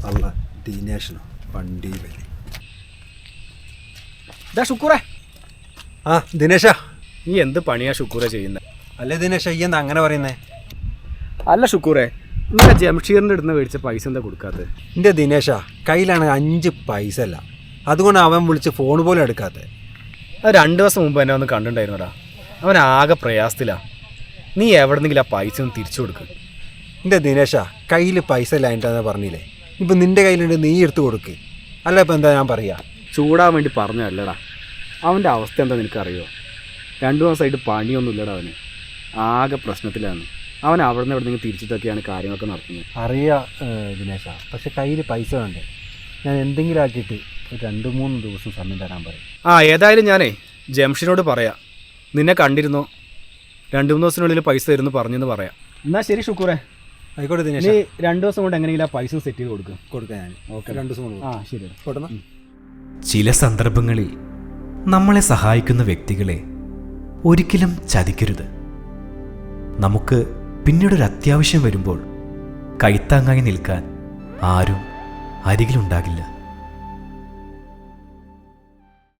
അല്ല ദിനേശനോ വണ്ടി വലി. ഷുക്കൂറേ, ആ ദിനേശ, നീ എന്ത് പണിയാ ഷുക്കൂറെ ചെയ്യുന്നത്? അല്ലേ ദിനേശ, ഈ എന്താ അങ്ങനെ പറയുന്നേ? അല്ല ഷുക്കൂറെ, ഇന്നലെ ജംഷീറിൻ്റെ അടുത്ത് മേടിച്ച പൈസ എന്താ കൊടുക്കാത്തത്? എൻ്റെ ദിനേശ കയ്യിലാണ് 5 പൈസ അല്ല, അതുകൊണ്ട് അവൻ വിളിച്ച് ഫോൺ പോലും എടുക്കാത്തത്. അത് 2 ദിവസം മുമ്പ് എന്നെ ഒന്ന് കണ്ടിട്ടുണ്ടായിരുന്നടാ. അവൻ ആകെ പ്രയാസത്തിലാ. നീ എവിടെന്നെങ്കിലും ആ പൈസ ഒന്ന് തിരിച്ചു കൊടുക്ക്. എൻ്റെ ദിനേശ കയ്യിൽ പൈസ ഇല്ലായിട്ടാന്ന് പറഞ്ഞില്ലേ, ഇപ്പം നിൻ്റെ കയ്യിലുണ്ട്, നീ എടുത്ത് കൊടുക്ക്. അല്ല ഇപ്പം എന്താ ഞാൻ പറയുക? ചൂടാൻ വേണ്ടി പറഞ്ഞതല്ലടാ. അവൻ്റെ അവസ്ഥ എന്താ നിനക്കറിയോ? 2 ദിവസമായിട്ട് പണിയൊന്നും ഇല്ലടാ. അവന് ആകെ പ്രശ്നത്തിലാണ്. അവൻ അവിടെ നിന്ന് എവിടെന്നെങ്കിലും തിരിച്ചിട്ടൊക്കെയാണ് കാര്യങ്ങളൊക്കെ നടത്തുന്നത്. അറിയാം ദിനേശ, പക്ഷെ കയ്യിൽ പൈസ വേണ്ടേ? ഞാൻ എന്തെങ്കിലും ആക്കിയിട്ട് 2-3 ദിവസം സമയം തരാൻ പറയും. ഏതായാലും ഞാനേ ജംഷീനോട് പറയാം. നിന്നെ കണ്ടിരുന്നോ, 2-3 ദിവസത്തിനുള്ളിൽ പൈസ തരുന്നു പറഞ്ഞെന്ന് പറയാം. എന്നാൽ ശരി ഷുക്കൂറെ, ആയിക്കോട്ടെ ദിനേശ. നീ 2 ദിവസം കൊണ്ട് എങ്ങനെയെങ്കിലും ആ പൈസ സെറ്റ് ചെയ്ത് കൊടുക്കാം ഞാൻ. ഓക്കെ, 2 ദിവസം കൊണ്ട്. ശരി പോട്ടെന്നാ. ചില സന്ദർഭങ്ങളിൽ നമ്മളെ സഹായിക്കുന്ന വ്യക്തികളെ ഒരിക്കലും ചതിക്കരുത്. നമുക്ക് പിന്നീടൊരു അത്യാവശ്യം വരുമ്പോൾ കൈത്താങ്ങായി നിൽക്കാൻ ആരും അരികിലുണ്ടാകില്ല.